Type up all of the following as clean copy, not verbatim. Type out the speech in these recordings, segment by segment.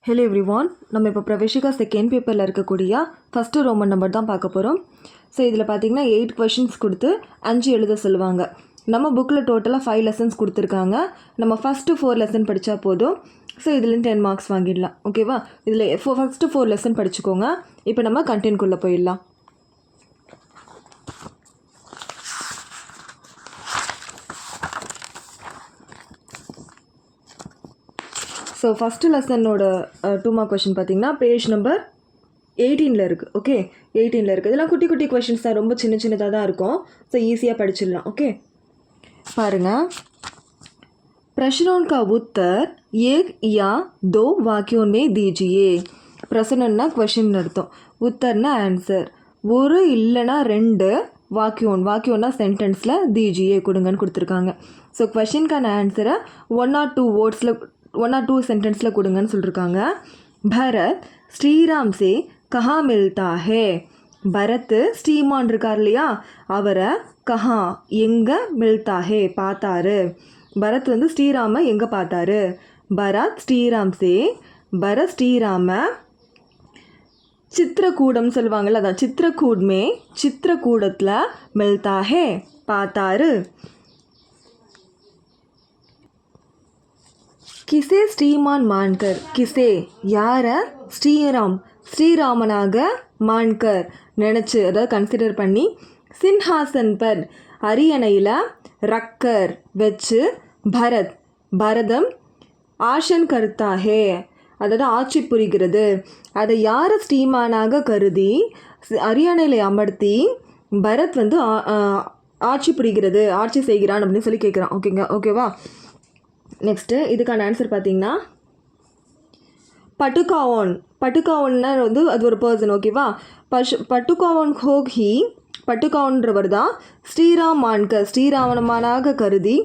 Hello everyone, நம்ம இப்போ Praveshika second பேப்பரில் இருக்கக்கூடிய ஃபஸ்ட்டு ரோமன் நம்பர் தான் பார்க்க போகிறோம். ஸோ இதில் பார்த்தீங்கன்னா 8 கொஷின்ஸ் கொடுத்து 5 எழுத சொல்லுவாங்க. நம்ம புக்கில் டோட்டலாக 5 லெசன்ஸ் கொடுத்துருக்காங்க. நம்ம ஃபஸ்ட்டு 4 லெசன் படித்தா போதும். ஸோ இதுலேருந்து 10 மார்க்ஸ் வாங்கிடலாம். ஓகேவா? இதில் ஃபஸ்ட்டு 4 லெசன் படிச்சுக்கோங்க. இப்போ நம்ம கண்டென்ட்குள்ளே போயிடலாம். ஸோ ஃபஸ்ட்டு லெசனோட 2 மார்க் கொஷின் பார்த்தீங்கன்னா பேஜ் நம்பர் 18 இருக்குது. ஓகே, 18 இருக்குது. இதெல்லாம் குட்டி குட்டி கொஷின்ஸ் தான், ரொம்ப சின்னதாக தான் இருக்கும். ஸோ ஈஸியாக படிச்சிடலாம். ஓகே, பாருங்கள். प्रश्नों का उत्तर एक या दो वाक्यों में दीजिए. प्रश्नன்னா क्वेश्चन அர்த்தம், உத்தர்னா ஆன்சர். ஒரு இல்லைனா 2 வாக்கியம்னா சென்டென்ஸில் தீஜியே கொடுங்கன்னு கொடுத்துருக்காங்க. ஸோ கொஷின்கான ஆன்சரை 1 or 2 வேர்ட்ஸில் 1 or 2 சென்டென்ஸில் கொடுங்கன்னு சொல்லியிருக்காங்க. பரத் ஸ்ரீராம் சே கஹா மில்தா ஹே. பரத் ஸ்ரீமான் இருக்கார் இல்லையா, அவரை கஹா எங்கே, மில்தா ஹே பார்த்தாரு. பரத் வந்து ஸ்ரீராமை எங்கே பார்த்தாரு. பரத் ஸ்ரீராம் சே, பரத் ஸ்ரீராம சித்திரக்கூடம் சொல்லுவாங்கள்ல, அதான் சித்திரக்கூட்மே, சித்திரக்கூடத்தில் மில்தா ஹே பார்த்தாரு. கிசே ஸ்ரீமான் மான்கர். கிசே யாரை, ஸ்ரீராமனாக மான்கர் நினச்சி, அதாவது கன்சிடர் பண்ணி. சின்ஹாசன் பர் அரியணையில் ரக்கர் வச்சு. பரதம் ஆஷன் கர்த்தாஹே, அதாவது ஆட்சி புரிகிறது. அதை யாரை ஸ்ரீமானாக கருதி அரியணையில் அமர்த்தி பரத் வந்து ஆட்சி புரிகிறது, ஆட்சி செய்கிறான் அப்படின்னு சொல்லி கேட்குறான். ஓகேவா? நெக்ஸ்ட்டு இதுக்கான ஆன்சர் பார்த்தீங்கன்னா பட்டுகாவன்னா வந்து அது ஒரு பர்சன். ஓகேவா? பட்டுகாவன் ஹோகி, பட்டுகாவன்றவர் தான் ஸ்ரீராம் மான்கர் ஸ்ரீராமனாக கருதி.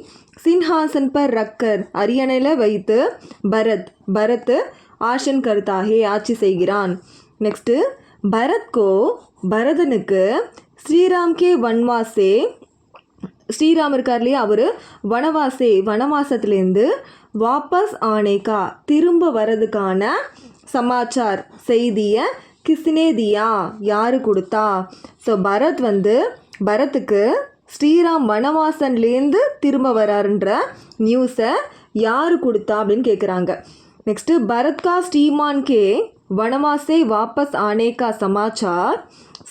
சின்ஹாசன் பர் ரக்கர் அரியணையில் வைத்து. பரத் ஆஷன் கர்த்தாஹே ஆட்சி செய்கிறான். நெக்ஸ்ட்டு பரதனுக்கு ஸ்ரீராம் கே வன்வாசே, ஸ்ரீராம் இருக்கார் இல்லையா, அவர் வனவாசத்துலேருந்து வாபஸ் ஆனேக்கா திரும்ப வரதுக்கான சமாச்சார் செய்தியை கிஸ்னே தியா யார் கொடுத்தா. ஸோ பரத்துக்கு ஸ்ரீராம் வனவாசன்லேருந்து திரும்ப வராருன்ற நியூஸை யார் கொடுத்தா அப்படின்னு கேட்குறாங்க. நெக்ஸ்ட்டு பரத்கா ஸ்ரீமான் கே வனவாசே வாபஸ் ஆனேக்கா சமாச்சார்.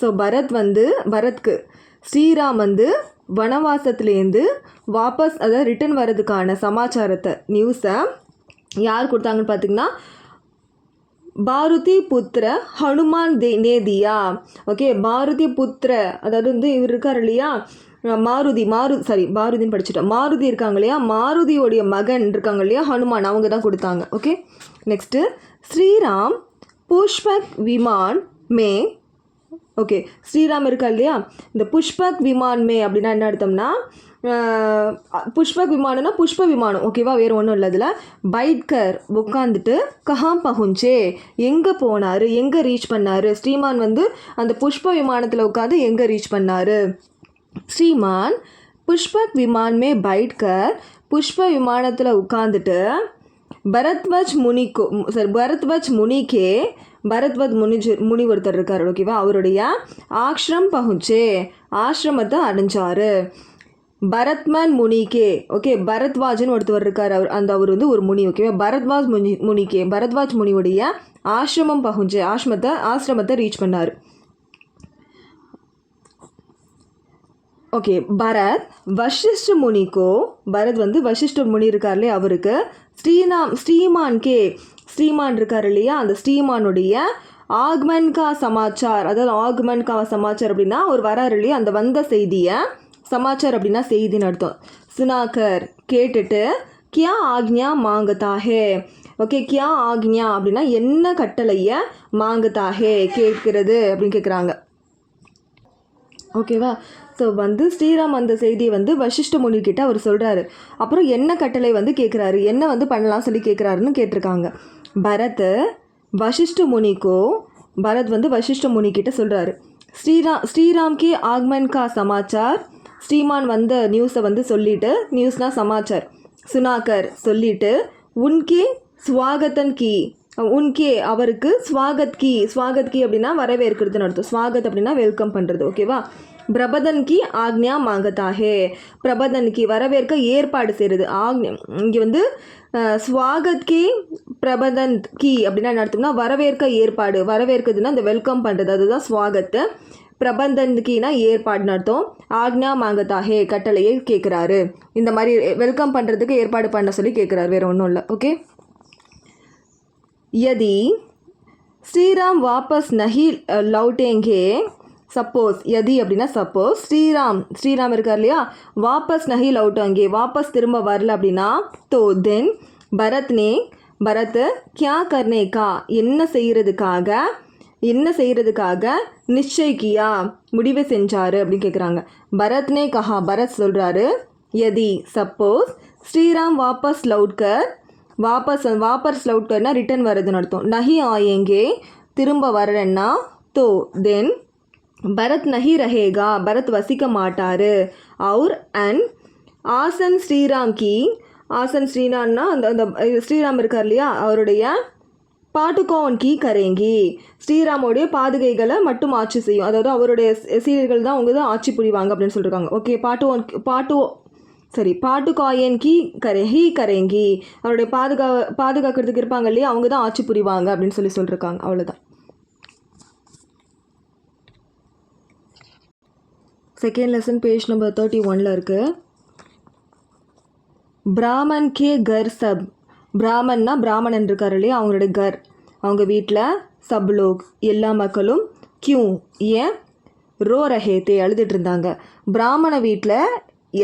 ஸோ பரத்க்கு ஸ்ரீராம் வந்து வனவாசத்துலேருந்து வாபஸ், அதாவது ரிட்டன் வர்றதுக்கான சமாச்சாரத்தை, நியூஸை யார் கொடுத்தாங்கன்னு பார்த்தீங்கன்னா பாரதி புத்திர ஹனுமான் நேதியா. ஓகே, பாரதி புத்திர, அதாவது வந்து இவர் இருக்கார் இல்லையா பாரதின்னு படிச்சுட்டோம். மாருதி இருக்காங்க இல்லையா, மாருதியோடைய மகன் இருக்காங்க இல்லையா ஹனுமான், அவங்க தான் கொடுத்தாங்க. ஓகே, நெக்ஸ்ட்டு ஸ்ரீராம் புஷ்பக் விமான் மே. ஓகே, ஸ்ரீராம் இருக்கா இல்லையா, இந்த புஷ்பக் விமான் மே அப்படின்னா என்ன அர்த்தம்னா, புஷ்பக் விமானம்னா புஷ்ப விமானம். ஓகேவா? வேறு ஒன்றும் இல்லை. அதில் பைட்கர் உட்காந்துட்டு கஹாம் பகுஞ்சே எங்கே போனார், எங்கே ரீச் பண்ணார். ஸ்ரீமான் வந்து அந்த புஷ்ப விமானத்தில் உட்காந்து எங்கே ரீச் பண்ணார். ஸ்ரீமான் புஷ்பக் விமான் மே பைட்கர், புஷ்ப விமானத்தில் உட்காந்துட்டு பரத்வஜ் முனி ஒருத்தர் இருக்கார். ஓகேவா? அவருடைய ஆஷ்ரம் பகுஞ்சே, ஆசிரமத்தை அடைஞ்சார். பரத்மன் முனிக்கே. ஓகே, பரத்வாஜ்னு ஒருத்தவர் இருக்கார், அவர் வந்து ஒரு முனி. ஓகேவா? பரத்வாஜ் முனியுடைய ஆசிரமம் பகுஞ்சே, ஆசிரமத்தை ரீச் பண்ணார். ஓகே, வசிஷ்ட முனிக்கோ, பரத் வந்து வசிஷ்ட முனி இருக்கார்லே அவருக்கு. ஸ்ரீமான் இருக்கார் இல்லையா, அந்த ஸ்ரீமானுடைய ஆக்மன் கா சமாச்சார், அதாவது ஆக்மன் கா சமாச்சார் அப்படின்னா ஒரு வராரு இல்லையா, அந்த வந்த செய்தியை, சமாச்சார் அப்படின்னா செய்தின்னு அர்த்தம். சுனாக்கர் கேட்டுட்டு. கியா ஆக்ஞா மாங்கதாஹே. ஓகே, கியா ஆக்ஞா அப்படின்னா என்ன கட்டளையை, மாங்கதாஹே கேட்கிறது அப்படின்னு கேட்குறாங்க. ஓகேவா? ஸோ வந்து ஸ்ரீராம் அந்த செய்தியை வந்து வசிஷ்ட முனிக்கிட்ட அவர் சொல்கிறாரு. அப்புறம் என்ன கட்டளை வந்து கேட்குறாரு, என்ன வந்து பண்ணலாம் சொல்லி கேட்குறாருன்னு கேட்டிருக்காங்க. பரத் வந்து வசிஷ்ட முனிக்கிட்ட சொல்கிறாரு. ஸ்ரீராம் கே ஆக்மன் கா சமாச்சார். ஸ்ரீமான் வந்த நியூஸை வந்து சொல்லிவிட்டு, நியூஸ்னால் சமாச்சார், சுனாக்கர் சொல்லிவிட்டு, உன்கே ஸ்வாகத்தன் கி உன்கே அவருக்கு ஸ்வாகத் கி அப்படின்னா வரவேற்கிறதுன்னு அர்த்தம். ஸ்வாகத் அப்படின்னா வெல்கம் பண்ணுறது. ஓகேவா. பிரபதன் கி ஆக்ஞா மாங்கதா ஹே. பிரபதன் கி வரவேற்க ஏற்பாடு செய்கிறது. ஆக்ஞா இங்கே வந்து ஸ்வாகத் கி பிரபதன் கி அப்படின்னா என்ன அர்த்தம்னா வரவேற்க ஏற்பாடு. வரவேற்கிறதுனா இந்த வெல்கம் பண்ணுறது, அதுதான் ஸ்வாகத்து. பிரபந்தன்கினா ஏற்பாடுன்னு அர்த்தம். ஆக்ஞா மாங்கதா ஹே கட்டளையை கேட்குறாரு. இந்த மாதிரி வெல்கம் பண்ணுறதுக்கு ஏற்பாடு பண்ண சொல்லி கேட்குறாரு, வேறு ஒன்றும் இல்லை. ஓகே. यदि ஸ்ரீராம் வாபஸ் நஹி லவுட்டேங்கே, சப்போஸ் யதி அப்படின்னா சப்போஸ் ஸ்ரீராம் இருக்கார் இல்லையா, வாபஸ் நஹி லவுட்டேங்கே வாபஸ் திரும்ப வரல அப்படின்னா, தோ தென் பரத் கியா கர்னே கா என்ன செய்கிறதுக்காக நிச்சய் கியா முடிவு செஞ்சார் அப்படின்னு கேட்குறாங்க. பரத்னே கஹா பரத் சொல்கிறாரு, யதி சப்போஸ் ஸ்ரீராம் வாபஸ் லவுட்கர் வாபஸ் லவுட்கர்னா ரிட்டன் வருதுன்னு அர்த்தம். நஹி ஆயேங்கே திரும்ப வரலன்னா, தோ தென் பரத் நஹி ரஹேகா பரத் வசிக்க மாட்டார். அவுர் அண்ட் ஆசன் ஸ்ரீராம்னா அந்த ஸ்ரீராம் இருக்கார் இல்லையா, அவருடைய பாட்டுகோன் கி கரேங்கி ஸ்ரீராமோடைய பாதுகைகளை மட்டும் ஆட்சி செய்யும். அதாவது அவருடைய சீரியர்கள் தான் அவங்க தான் ஆட்சி புரிவாங்க அப்படின்னு சொல்லியிருக்காங்க. ஓகே. பாட்டுகாயன் கி கரேங்கி அவருடைய பாதுகாக்கிறதுக்கு இருப்பாங்க இல்லையா, அவங்க தான் ஆட்சி புரிவாங்க அப்படின்னு சொல்லியிருக்காங்க. அவ்வளோதான். செகண்ட் லெசன் பேஜ் நம்பர் 31 இருக்குது. பிராமன் கே கர் சப். பிராமன்னா பிராமணன் இருக்கார் இல்லையா, அவங்களுடைய கர் அவங்க வீட்டில், சப்லோக் எல்லா மக்களும், கியூ ஏன், ரோ ரஹேத்தே அழுதுட்டு இருந்தாங்க. பிராமண வீட்டில்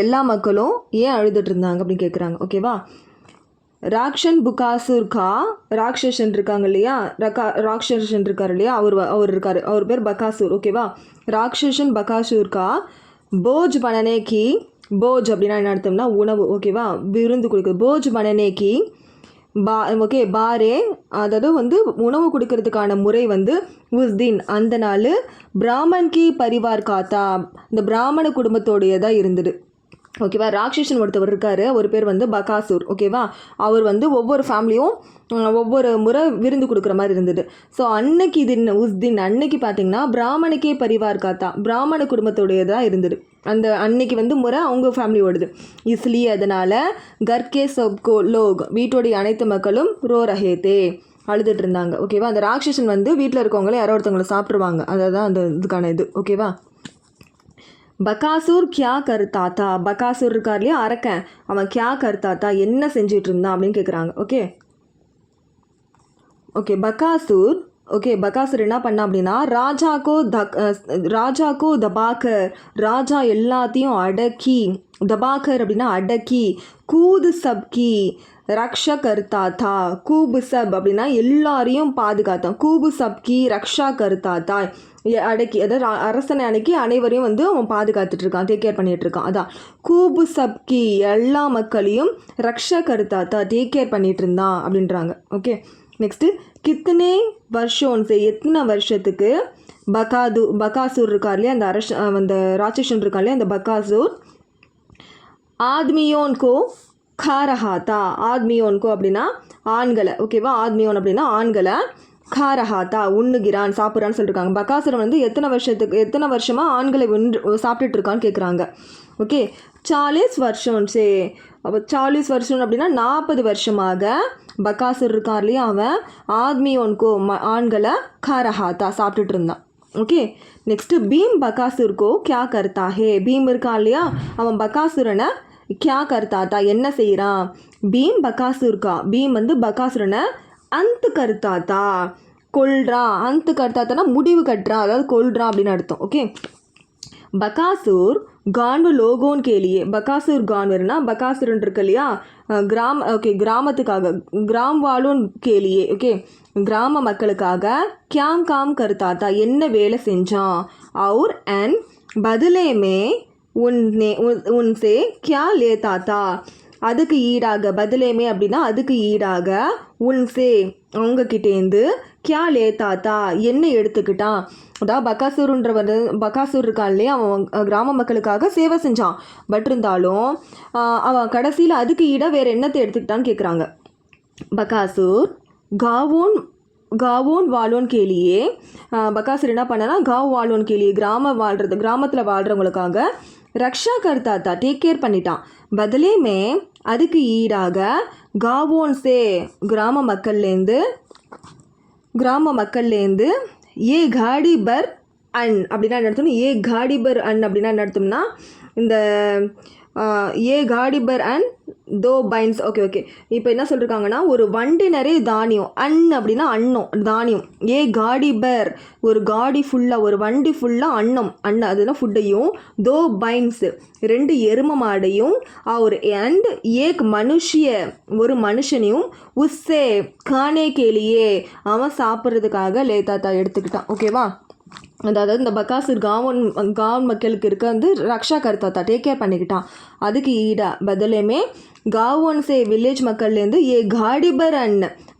எல்லா மக்களும் ஏன் அழுதுட்டு இருந்தாங்க அப்படின்னு கேட்குறாங்க. ஓகேவா. ராக்ஷன் புகாசுர் கா ராட்சசன் இருக்காங்க இல்லையா, ராட்சசன் இருக்கார் இல்லையா, அவர் இருக்கார், அவர் பேர் பகாசூர். ஓகேவா. ராட்சசன் பகாசூர் கா போஜ் பனனேக்கி. போஜ் அப்படின்னா என்ன அர்த்தம்னா உணவு. ஓகேவா. விருந்து கொடுக்குறது. போஜ் பனனேக்கி ஓகே பாரே அதாவது வந்து உணவு கொடுக்கறதுக்கான முறை வந்து உஸ்தின் அந்த நாள் பிராமன் கி பரிவார் காத்தா இந்த பிராமண குடும்பத்தோடையதாக இருந்தது. ஓகேவா. ராட்சசன் ஒருத்தவர் இருக்கார், ஒரு பேர் வந்து பகாசூர். ஓகேவா. அவர் வந்து ஒவ்வொரு ஃபேமிலியும் ஒவ்வொரு முறை விருந்து கொடுக்குற மாதிரி இருந்தது. ஸோ அன்னைக்கு உஸ்தின் அன்னைக்கு பார்த்தீங்கன்னா பிராமணுக்கே பரிவார் காத்தா பிராமண குடும்பத்தோடையதாக இருந்தது. அந்த அன்னைக்கு வந்து முறை அவங்க ஃபேமிலியோடது. இஸ்லியே அதனால் கர்கே சப்கோ லோக் வீட்டோடைய அனைத்து மக்களும் ரோ ரஹேத்தே அழுதுட்டு இருந்தாங்க. ஓகேவா. அந்த ராட்சசன் வந்து வீட்டில் இருக்கவங்களே யாரோ ஒருத்தவங்களை சாப்பிட்ருவாங்க, அதுதான் அந்த இதுக்கான இது. ஓகேவா. பகாசூர் கியா கர்த்தாத்தா பகாசூர் இருக்கார் இல்லையா அரக்கன், அவன் கியா கர்த்தாத்தா என்ன செஞ்சிட்டு இருந்தான் அப்படின்னு கேட்குறாங்க. ஓகே பகாசூர் என்ன பண்ணா அப்படின்னா, ராஜாக்கோ தபாக்கர் ராஜா எல்லாத்தையும் அடக்கி, தபாக்கர் அப்படின்னா அடக்கி, கூது சப்கி ரக்ஷா கர்த்தாத்தா கூபு சப் அப்படின்னா எல்லாரையும் பாதுகாத்தான். கூபு சப்கி ரக்ஷா கர்த்தாத்தா அடக்கி, அதாவது அரசனை அடக்கி அனைவரையும் வந்து அவன் பாதுகாத்துட்டு இருக்கான், டேக் கேர் பண்ணிட்டு இருக்கான். அதான் கூபு சப்கி எல்லா மக்களையும் ரக்ஷா கர்த்தாத்தா டேக் கேர் பண்ணிட்டு இருந்தான் அப்படின்றாங்க. ஓகே. நெக்ஸ்ட்டு கித்தனே வருஷம் எத்தனை வருஷத்துக்கு பகாசூர் இருக்கார் இல்லையா, அந்த ராட்சசன் இருக்கார் இல்லையா, அந்த பகாசூர் ஆத்மியோன்கோ காரஹாத்தா ஆத்மியோன்கோ அப்படின்னா ஆண்களை. ஓகேவா. ஆத்மியோன் அப்படின்னா ஆண்களை, காரஹாத்தா உண்ணுகிறான் சாப்பிட்றான்னு சொல்லியிருக்காங்க. பகாசுரன் வந்து எத்தனை வருஷமாக ஆண்களை சாப்பிட்டுட்டு இருக்கான்னு கேட்குறாங்க. ஓகே. 40 வருஷம் அப்போ 40 வருஷம் அப்படின்னா 40 வருஷமாக பகாசுர் இருக்கார் இல்லையா, அவன் ஆத்மியோன்கோ ஆண்களை காரஹாத்தா சாப்பிட்டுட்டு இருந்தான். ஓகே. நெக்ஸ்ட்டு பீம் பகாசுர்கோ கியா கர்த்தா ஹே. பீம் இருக்கான் இல்லையா, அவன் பகாசுரனை கியா கர்த்தாத்தா என்ன செய்கிறான். பீம் பகாசுர்கா பீம் வந்து பகாசுரனை அந்த கர்த்தாத்தா கொல்றான். அந்த கர்த்தாத்தானா முடிவு கட்டுறான், அதாவது கொல்றான் அப்படின்னு அர்த்தம். ஓகே. பகாசூர் கான்வு லோகோன் கேலியே. பகாசூர் கான்வர்னா பகாசுரன் இருக்கு இல்லையா, கிராமத்துக்காக கிராம் வாலோன் கேலியே. ஓகே. கிராம மக்களுக்காக கியாங் காம் கர்த்தாத்தா என்ன வேலை செஞ்சான். அவுர் அண்ட் பதிலேமே உன்சே கியா லேத்தாத்தா அதுக்கு ஈடாக, பதிலேமே அப்படின்னா அதுக்கு ஈடாக, உன்சே அவங்கக்கிட்டேருந்து கியா லேத்தாத்தா என்ன எடுத்துக்கிட்டான். அதாவது பகாசூர் இருக்கான் இல்லையா, அவன் கிராம மக்களுக்காக சேவை செஞ்சான். பட் இருந்தாலும் அவன் கடைசியில் அதுக்கு ஈடாக வேறு என்னத்தை எடுத்துக்கிட்டான்னு கேட்குறாங்க. பகாசூர் गावों गावों वालों के लिए பகாசுர் என்ன பண்ணனா गाँव वालों के लिए கிராமத்தில் வாழ்கிறவங்களுக்காக ரக்ஷா கர்த்தா தா டேக் கேர் பண்ணிட்டான். பதிலேமே அதுக்கு ஈடாக காவோன்ஸே கிராம மக்கள்லேருந்து ஏ காடி பர் அன் அப்படின்னா என்ன அர்த்தம்னா ஏ காடி பர் அன் அப்படின்னா என்ன அர்த்தம்னா இந்த ஏ காடி பர் அன் தோ பைன்ஸ். ஓகே இப்போ என்ன சொல்லியிருக்காங்கன்னா ஒரு வண்டி நிறைய தானியம், அன் அப்படின்னா அன்னம் தானியம், ஏ காடி பர் ஒரு காடி ஃபுல்லாக ஒரு வண்டி ஃபுல்லாக அன்னம் அதுனா ஃபுட்டையும், தோ பைன்ஸ் 2 எரும மாடையும், அவர் அண்ட் ஏக் மனுஷிய ஒரு மனுஷனையும், உஸ்ஸே கானே கேலியே அவன் சாப்பிட்றதுக்காக லேத்தாத்தா எடுத்துக்கிட்டான். ஓகேவா, அதாவது இந்த பகாசுர் காவன் மக்களுக்கு இருக்க வந்து ரக்ஷா கர்த்தா டேக் கேர் பண்ணிக்கிட்டான். அதுக்கு ஈடா பதிலேமே காவோன்ஸே வில்லேஜ் மக்கள்லேருந்து ஏ காடிபர்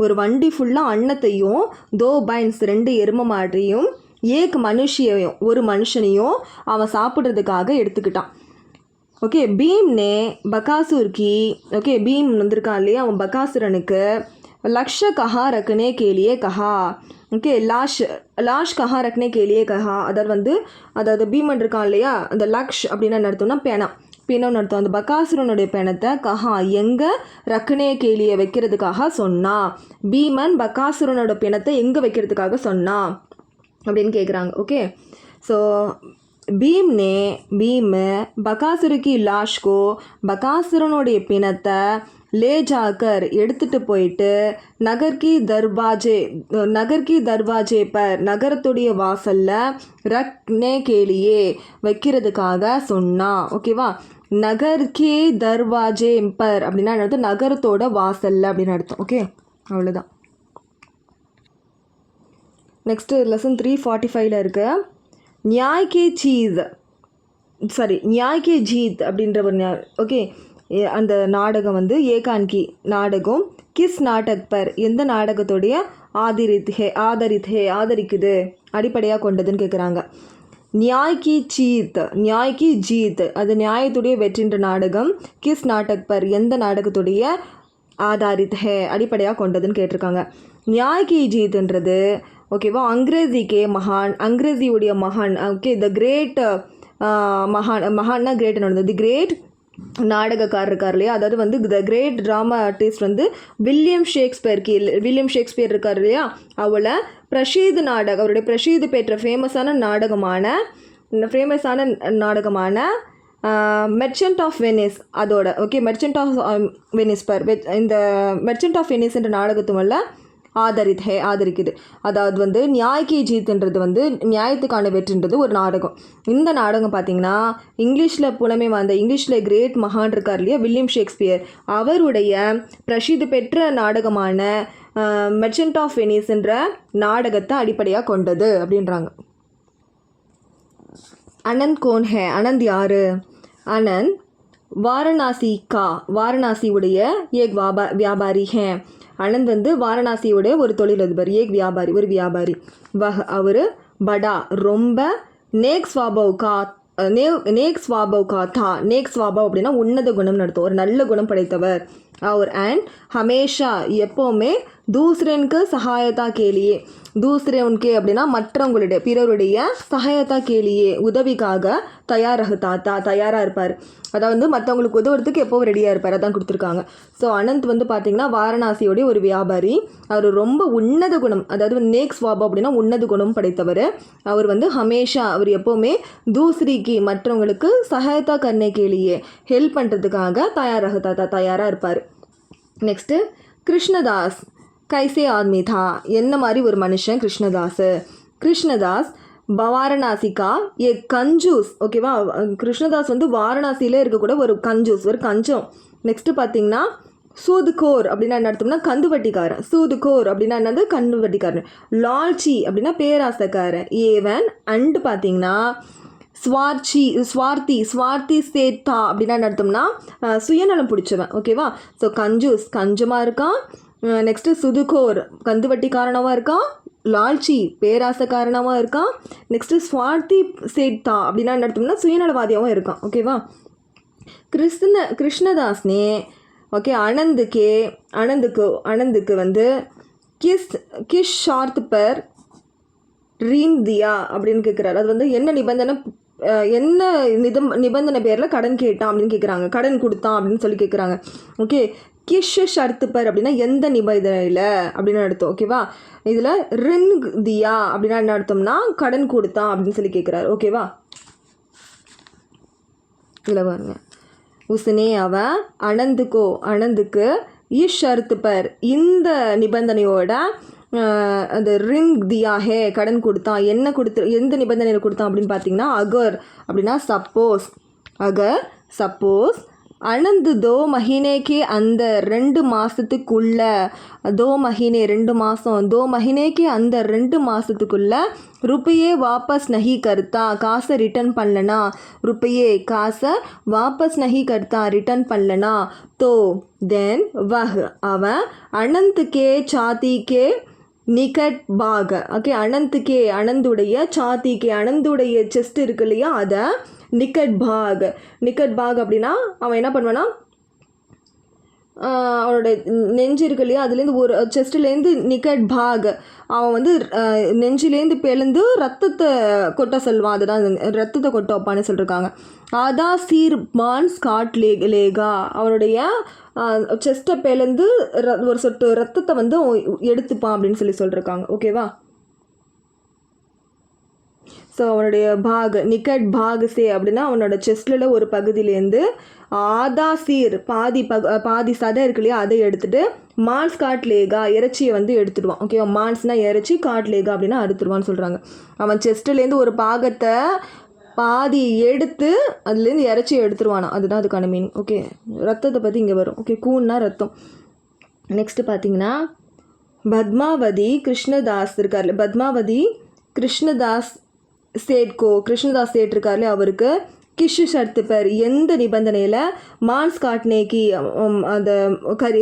ஒரு வண்டி ஃபுல்லாக அன்னத்தையும், தோ பைன்ஸ் 2 எரும மாட்டையும், ஏக் மனுஷியையும் ஒரு மனுஷனையும் அவன் சாப்பிட்றதுக்காக எடுத்துக்கிட்டான். ஓகே, பீம்னே பகாசுர்கி ஓகே பீம் வந்திருக்கான் இல்லையா, அவன் பகாசுரனுக்கு லக்ஷ கஹா ரக்கனே கேலியே கஹா. ஓகே, லாஷ் கஹா ரக்னே கேலியே கஹா. அதாவது பீமன் இருக்கான் இல்லையா, அந்த லக்ஷ் அப்படின்னு என்ன அர்த்தம்னா பிணம்னு அர்த்தம். அந்த பகாசுரனுடைய பிணத்தை கஹா எங்கே ரக்னே கேலியை வைக்கிறதுக்காக சொன்னா. பீமன் பகாசுரனோட பிணத்தை எங்கே வைக்கிறதுக்காக சொன்னா அப்படின்னு கேட்குறாங்க. ஓகே, ஸோ பீம் பகாசுர கி லாஷ் கோ பகாசுரனுடைய பிணத்தை லே ஜாக்கர் எடுத்துகிட்டு போயிட்டு நகர் கி தர்வாஜே பர் நகரத்துடைய வாசலில் ரக்னே கேலியே வைக்கிறதுக்காக சொன்னா. ஓகேவா, நகர் கி தர்வாஜே பர் அப்படின்னா அர்த்தம் நகரத்தோட வாசலில் அப்படின்னு அர்த்தம். ஓகே, அவ்வளோதான். நெக்ஸ்ட்டு லெசன் 345 இருக்கு. நியாய் கே ஜீத் அப்படின்ற ஒரு ஓகே அந்த நாடகம் வந்து ஏகான்கி நாடகம் கிஸ் நாடக் பர் எந்த நாடகத்துடைய ஆதரிக்குது அடிப்படையாக கொண்டதுன்னு கேட்குறாங்க. நியாய் கி ஜீத் அது நியாயத்துடைய வெற்றின்ற நாடகம். கிஸ் நாடக் பர் எந்த நாடகத்துடைய ஆதாரித் ஹே அடிப்படையாக கொண்டதுன்னு கேட்டிருக்காங்க. நியாய் கி ஜீத்ன்றது ஓகேவா அங்கிரேசியுடைய மகான். ஓகே, த கிரேட் மகான்னா கிரேட் நடந்தது. தி கிரேட் நாடகக்காரர் இருக்கார் இல்லையா, அதாவது வந்து த கிரேட் ட்ராமா ஆர்டிஸ்ட் வந்து வில்லியம் ஷேக்ஸ்பியர் இருக்கார் இல்லையா, அவளை அவருடைய பிரசித்தி பெற்ற ஃபேமஸான நாடகமான மெர்ச்சன்ட் ஆஃப் வெனிஸ் அதோட ஓகே மெர்ச்சன்ட் ஆஃப் வெனிஸ் இந்த மெர்ச்சன்ட் ஆஃப் வெனிஸ் என்ற நாடகத்து மேலே ஆதரிக்குது. அதாவது வந்து நியாய் கி ஜீத்ன்றது வந்து நியாயத்துக்கான வெற்றின்றது ஒரு நாடகம். இந்த நாடகம் பார்த்திங்கன்னா இங்கிலீஷில் கிரேட் மகான் இருக்கார் இல்லையா வில்லியம் ஷேக்ஸ்பியர், அவருடைய பிரசித்தி பெற்ற நாடகமான மெர்ச்சன்ட் ஆஃப் வெனிஸ்ன்ற நாடகத்தை அடிப்படையாக கொண்டது அப்படின்றாங்க. அனந்த் கோன் ஹே அனந்த் யாரு? அனந்த் வாரணாசியுடைய ஏக் வியாபாரி ஹே. அனந்த் வந்து வாரணாசியோட ஒரு தொழிலதிபர், ஒரு வியாபாரி. அவர் படா ரொம்ப நேக் ஸ்வாபவ் அப்படின்னா உன்னத குணம் நடத்தும், ஒரு நல்ல குணம் படைத்தவர் அவர். அண்ட் ஹமேஷா எப்போவுமே தூசரனுக்கு சகாயத்தா கேலியே அப்படின்னா மற்றவங்களுடைய பிறருடைய சகாயத்தா கேலியே உதவிக்காக தயாராக இருப்பார். அதாவது மற்றவங்களுக்கு உதவுறதுக்கு எப்போவும் ரெடியாக இருப்பார், அதான் கொடுத்துருக்காங்க. ஸோ அனந்த் வந்து பார்த்திங்கன்னா வாரணாசியோடைய ஒரு வியாபாரி. அவர் ரொம்ப உன்னத குணம், அதாவது நேக் ஸ்வாபா அப்படின்னா உன்னத குணம் படைத்தவர். அவர் வந்து ஹமேஷா அவர் எப்போவுமே தூசரிக்கு மற்றவங்களுக்கு சகாயத்தா கர்னே கேலியே ஹெல்ப் பண்ணுறதுக்காக தயாராக இருப்பார். நெக்ஸ்ட்டு கிருஷ்ணதாஸ் கைசே ஆத்மி தா என்ன மாதிரி ஒரு மனுஷன் கிருஷ்ணதாஸ் வாரணாசிக்கா ஏ கஞ்சூஸ். ஓகேவா, கிருஷ்ணதாஸ் வந்து வாரணாசியிலே இருக்கக்கூட ஒரு கஞ்சம். நெக்ஸ்ட்டு பார்த்தீங்கன்னா சூதுகோர் அப்படின்னா என்ன அர்த்தம்னா கந்துவட்டிக்காரன். சூதுகோர் அப்படின்னா என்னது கந்துவட்டிக்காரன். லால்ச்சி அப்படின்னா பேராசக்காரன். ஏவன் அண்டு பார்த்தீங்கன்னா ஸ்வார்த்தி சேத்தா அப்படின்னா என்ன அர்த்தம்னா சுயநலம் பிடிச்சவன். ஓகேவா, ஸோ கஞ்சமாக இருக்கான். நெக்ஸ்ட்டு சுதுகோர் கந்துவட்டிக்காரனமாக இருக்கான். லால்ச்சி பேராசக்காரனமாக இருக்கான். நெக்ஸ்ட்டு ஸ்வார்த்தி சேத்தா அப்படின்னா என்ன அர்த்தம்னா சுயநலவாதியாகவும் இருக்கான். ஓகேவா, கிருஷ்ணதாஸ்னே ஓகே அனந்துக்கு வந்து கிஸ் கிஸ் ஷார்த் பர் ரீன் தியா அப்படின்னு கேட்குறாரு. அது வந்து என்ன நிபந்தனை என்ன நிபந்தனை பேரில் கடன் கேட்டான் அப்படின்னு கேட்குறாங்க. கடன் கொடுத்தான் அப்படின்னு சொல்லி கேட்குறாங்க. ஓகே, கிஷ் ஷர்த்து பர் அப்படின்னா எந்த நிபந்தனையில் அப்படின்னு அர்த்தம். ஓகேவா, இதில் ரின் தியா அப்படின்னா என்ன அர்த்தம்னா கடன் கொடுத்தான் அப்படின்னு சொல்லி கேட்குறாரு. ஓகேவா, இதில் பாருங்க, உஸ்னே அவன் அனந்துக்கு ஷர்த்து பர் இந்த நிபந்தனையோட அந்த ரிங் தியா ஹே கடன் கொடுத்தான். என்ன எந்த நிபந்தனையில் கொடுத்தான் அப்படின்னு பார்த்தீங்கன்னா அகர் அப்படின்னா சப்போஸ் அனந்து 2 மஹீனேக்கே அந்த 2 மாதத்துக்குள்ள 2 மஹீனே 2 மாதம் 2 மஹீனேக்கே அந்த 2 மாதத்துக்குள்ள रुपये वापस नहीं करता காசை ரிட்டர்ன் பண்ணலனா रुपये காசை வாபஸ் நஹி கர்த்தா ரிட்டர்ன் பண்ணலனா तो தென் அவன் அனந்த்கே சாத்திக்கே நிகட் பாக். ஓகே, அனந்துடைய சாத்திக்கே அனந்துடைய செஸ்ட் இருக்கு இல்லையா, அதை நிகட் பாக் அப்படின்னா அவன் என்ன பண்ணுவான்னா அவனோட நெஞ்சு இருக்கு இல்லையா, அதுலேருந்து ஒரு செஸ்ட்லேருந்து நிகட் பாக் அவன் வந்து நெஞ்சிலேருந்து பிளந்து ரத்தத்தை கொட்ட சொல்லுவான். அதுதான் ரத்தத்தை கொட்ட வைப்பான்னு சொல்லியிருக்காங்க. ஆதா சீர் மான்ஸ் காட் லேகா அவனுடைய செஸ்ட்டை பிளந்து ஒரு சொட்டு ரத்தத்தை வந்து எடுத்துப்பான் அப்படின்னு சொல்லி சொல்லியிருக்காங்க. ஓகேவா, ஸோ அவனுடைய நிகட் சே அப்படின்னா அவனோட செஸ்டில் ஒரு பகுதியிலேருந்து ஆதா சீர் பாதி சதை இருக்கு இல்லையா, அதை எடுத்துகிட்டு மான்ஸ் காட் லேகா இறைச்சியை வந்து எடுத்துடுவான். ஓகேவா, மான்ஸ்னால் இறைச்சி, காட் லேகா அப்படின்னா அறுத்துடுவான்னு சொல்கிறாங்க. அவன் செஸ்ட்லேருந்து ஒரு பாகத்தை பாதி எடுத்து அதுலேருந்து இறைச்சி எடுத்துருவானா, அதுதான் அதுக்கான மீனிங். ஓகே, ரத்தத்தை பற்றி இங்கே வரும். ஓகே, கூன்னா ரத்தம். நெக்ஸ்ட்டு பார்த்தீங்கன்னா பத்மாவதி கிருஷ்ணதாஸ் இருக்கார்ல, பத்மாவதி கிருஷ்ணதாஸ் சேட் இருக்கார்ல, அவருக்கு கிஷ் ஷர்த்து பர் எந்த நிபந்தனையில் மான்ஸ் காட்னேக்கி அந்த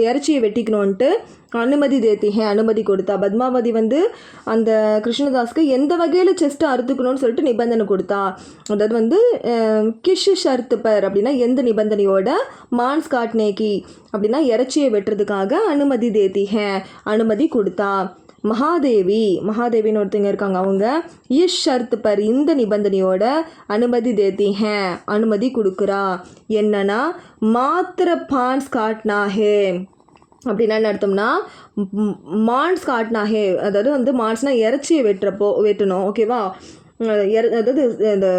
இறைச்சியை வெட்டிக்கணுன்ட்டு அனுமதி கொடுத்தா. பத்மாவதி வந்து அந்த கிருஷ்ணதாஸ்க்கு எந்த வகையில் செஸ்ட்டை அறுத்துக்கணும்னு சொல்லிட்டு நிபந்தனை கொடுத்தா. அதாவது வந்து கிஷ் ஷர்த்து பர் அப்படின்னா எந்த நிபந்தனையோட மான்ஸ் காட்னேக்கி அப்படின்னா இறைச்சியை வெட்டுறதுக்காக அனுமதி கொடுத்தா. மகாதேவின்னு ஒருத்தங்க இருக்காங்க, அவங்க இஷ் ஷர்த்து பர் இந்த நிபந்தனையோட அனுமதி கொடுக்குறா. என்னன்னா மாத்திர பான்ஸ் காட்னா ஹே அப்படின்னா என்ன அர்த்தம்னா மான்ஸ் காட்னா ஹே, அதாவது வந்து மான்ஸ்னால் இறைச்சியை வெட்டணும். ஓகேவா, அதாவது இந்த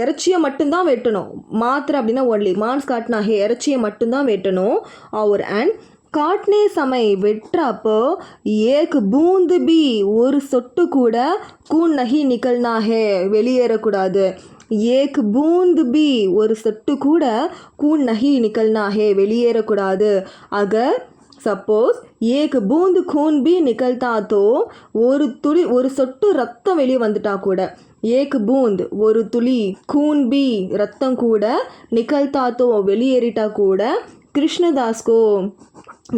இறைச்சியை மட்டும்தான் வெட்டணும். மாத்திரை அப்படின்னா ஒன்லி மான்ஸ் காட்னா ஹே இறைச்சியை மட்டும்தான் வெட்டணும். அண்ட் காட்னே சமய வெட்டுறப்போ ஏக் பூந்து பி ஒரு சொட்டு கூட கூன் நஹி நிக்கல்னா ஹே வெளியேறக்கூடாது. ஏக் பூந்து பி ஒரு சொட்டு கூட கூன் நஹி நிக்கல்னா ஹே வெளியேறக்கூடாது. அகர் சப்போஸ் ஏக் பூந்து கூன் பி நிக்கல்தா தோ ஒரு சொட்டு ரத்தம் வெளியே வந்துட்டா கூட, ஏக் பூந்த் ஒரு துளி, கூன் பி ரத்தம் கூட, நிக்கல்தா தோ வெளியேறிட்டா கூட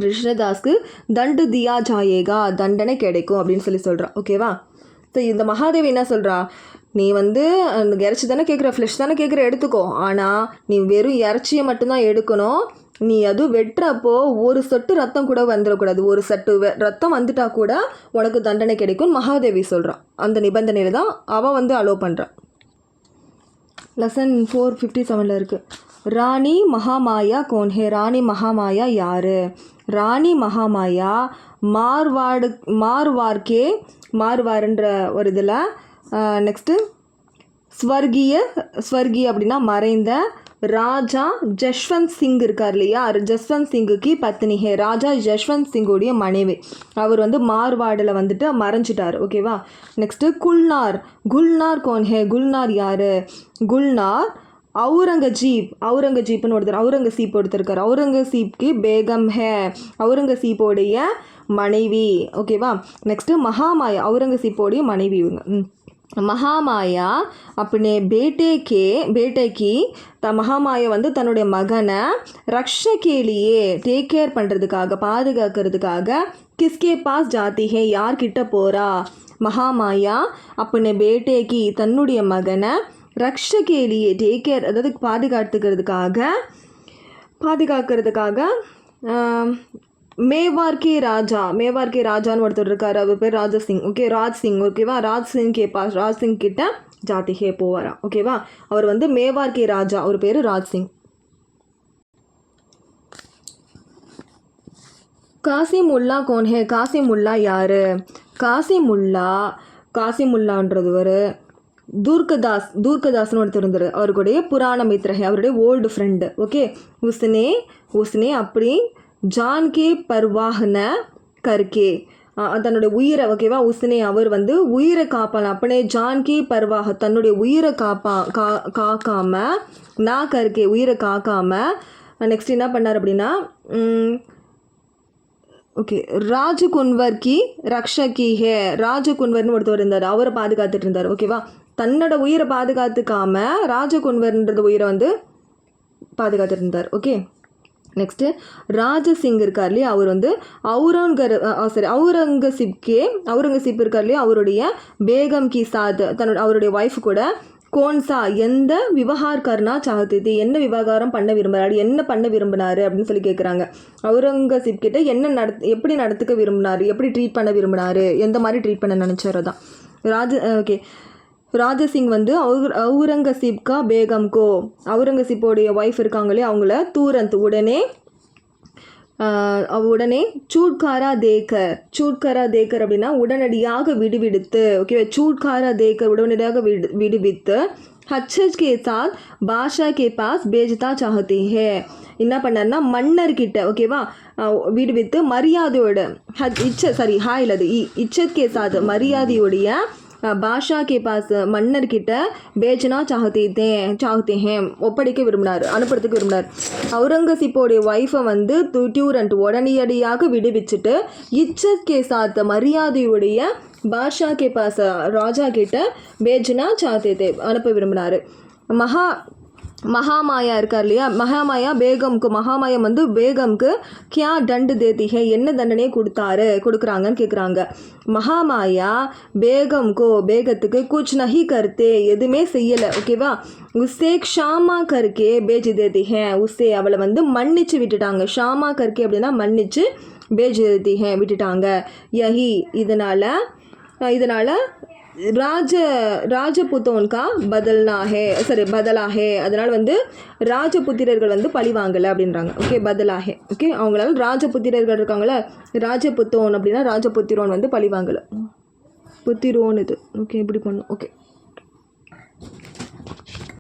கிருஷ்ணதாஸ்க்கு தண்டு தியா ஜாயேகா தண்டனை கிடைக்கும் அப்படின்னு சொல்லி சொல்கிறான். ஓகேவா, ஸோ இந்த மகாதேவி என்ன சொல்கிறா, நீ வந்து அந்த இறைச்சி தானே கேட்குற, ஃப்ளெஷ் தானே கேட்குற, எடுத்துக்கோ. ஆனால் நீ வெறும் இறைச்சியை மட்டும்தான் எடுக்கணும். நீ அதுவும் வெட்டுறப்போ ஒரு சொட்டு ரத்தம் கூட வந்துடக்கூடாது. ஒரு சொட்டு ரத்தம் வந்துட்டா கூட உனக்கு தண்டனை கிடைக்கும் மகாதேவி சொல்கிறான். அந்த நிபந்தனையில் தான் அவன் வந்து அலோவ் பண்ணுறான். லெசன் 457 இருக்குது. ராணி மகாமாயா கோன் ஹே, ராணி மகாமாயா யார்? ராணி மகாமாயா மார்வார்ன்ற ஒரு இதில் நெக்ஸ்ட்டு ஸ்வர்கிய அப்படின்னா மறைந்த ராஜா ஜஸ்வந்த் சிங் இருக்கார் இல்லையா, ஜஸ்வந்த் சிங்குக்கு பத்னி ஹே, ராஜா ஜஸ்வந்த் சிங்குடைய மனைவி. அவர் வந்து மார்வாடில் வந்துட்டு மறைஞ்சிட்டார். ஓகேவா, நெக்ஸ்ட்டு குல்னார் கோன் ஹே, குல்னார் யார்? குல்னார் அவுரங்கஜீப்னு ஒருத்தர் இருக்கார். அவுரங்கசீப்க்கு பேகம் ஹே, அவுரங்கசீப்போடைய மனைவி. ஓகேவா, நெக்ஸ்ட்டு மகாமாயா அவுரங்கசீப்போடைய மனைவி இவங்க. மகாமாயா அப்பனே பேட்டேக்கு மகாமாயா வந்து தன்னுடைய மகனை ரக்ஷகேலியே டேக் கேர் பண்ணுறதுக்காக பாதுகாக்கிறதுக்காக கிஸ்கே பாஸ் ஜாதி ஹே யார்கிட்ட போகிறா? மகாமாயா அப்பனே பேட்டேக்கு தன்னுடைய மகனை ரக்ஷகேலியே டேக் கேர் அதாவது பாதுகாக்கிறதுக்காக மேவார் கே ராஜான்னு ஒருத்தர் இருக்கார், அவர் பேர் ராஜசிங். ஓகே, ராஜ் சிங். ஓகேவா, ராஜ் சிங் கிட்ட ஜாதி ஹே போவாரா. ஓகேவா, அவர் வந்து மேவார் கே ராஜா, அவர் பேர் ராஜ் சிங். காசிமுல்லா கோன் ஹே, காசிமுல்லா யாரு? காசிமுல்லான்றது ஒரு தூர்க்கதாஸ்னு ஒருத்தர் இருந்தார், அவருடைய புராண மித்ர ஹே, அவருடைய ஓல்டு ஃப்ரெண்டு. ஓகே, உஸ்னே அப்படி ஜான்கே பர்வாஹ்ன கர்கே, தன்னுடைய உயிரை, ஓகேவா, உஸ்னே அவர் வந்து உயிரை காப்பான், அப்பனே ஜான்கி பர்வாக தன்னுடைய உயிரை காக்காம, நான் கருக்கே உயிரை காக்காம, நெக்ஸ்ட் என்ன பண்ணார் அப்படின்னா, ஓகே, ராஜகுன்வர் கி ரக்ஷகி ஹே, ராஜகுன்வர்னு ஒருத்தர் இருந்தார், அவரை பாதுகாத்துட்டு இருந்தார். ஓகேவா, தன்னோட உயிரை பாதுகாத்துக்காம ராஜகுன்வர்ன்றது உயிரை வந்து பாதுகாத்துட்டு இருந்தார். ஓகே, நெக்ஸ்ட்டு ராஜசிங் இருக்கார் இல்லையா, அவர் வந்து அவுரங்கசீப் இருக்கார் இல்லையா, அவருடைய பேகம் கி சாத், அவருடைய ஒய்ஃப் கூட கோன்சா எந்த விவகார் கர்னா சாகத்தி, என்ன விவகாரம் பண்ண விரும்புகிறாரு, என்ன பண்ண விரும்பினாரு அப்படின்னு சொல்லி கேட்குறாங்க. அவுரங்கசீப் கிட்ட எப்படி நடத்துக்க விரும்பினார், எப்படி ட்ரீட் பண்ண விரும்பினாரு, எந்த மாதிரி ட்ரீட் பண்ண நினச்சாரு தான். ஓகே, ராஜசிங் வந்து அவுரங்கசீப்கா பேகம்கோ, அவுரங்கசீப்போடைய ஒய்ஃப் இருக்காங்களே அவங்கள தூரந்த் உடனே சூட்காரா தேக்கர் அப்படின்னா உடனடியாக விடுவித்து. ஓகே, சூட்காரா தேக்கர் உடனடியாக விடுவித்து ஹச்சஸ் கே சாத் பாஷா கே பாஸ் பேஜ்தா சாஹத்தி ஹே, என்ன பண்ணார்னா மன்னர்கிட்ட, ஓகேவா, விடுவித்து மரியாதையோட இச்சத் கே சாத் மரியாதையுடைய பாஷா கே பாஸ் மன்னர்கிட்ட பேஜ்னா சாகத்தே ஹேம் ஒப்படைக்க விரும்பினார், அனுப்புறதுக்கு விரும்பினார். அவுரங்கசீப்போடைய ஒய்ஃபை வந்து டியூரண்ட் உடனடியாக விடுவிச்சுட்டு இச்சத் கே சாத் மரியாதையுடைய பாஷா கே பாஸ் ராஜா கிட்ட பேஜ்னா சாகத்தே அனுப்ப விரும்பினார். மகாமாயா இருக்கார் இல்லையா, மகாமாயா வந்து பேகம்க்கு கியா தண்டு தேத்திகை, என்ன தண்டனையை கொடுக்குறாங்கன்னு கேட்குறாங்க. மகாமாயா பேகத்துக்கு குச் நஹி கர்த்தே, எதுவுமே செய்யலை. ஓகேவா, உஸ்ஸே க்ஷாமா கர்க்கே பேஜ் தேத்திகை, உஸ்ஸே அவளை வந்து மன்னிச்சு விட்டுட்டாங்க. ஷாமா கர்க்கே அப்படின்னா மன்னிச்சு, பேஜ் தேத்திகை விட்டுட்டாங்க. யஹி இதனால் ராஜபுத்தோன்கா பதலாகே, அதனால் வந்து ராஜபுத்திரர்கள் வந்து பழி வாங்கலை அப்படின்றாங்க. ஓகே, பதலாகே. ஓகே, அவங்களால ராஜபுத்திரர்கள் இருக்காங்களே, ராஜபுத்தோன் அப்படின்னா ராஜபுத்திரோன் வந்து பழி வாங்கலை, புத்திரோன் இது. ஓகே, இப்படி பண்ணும். ஓகே.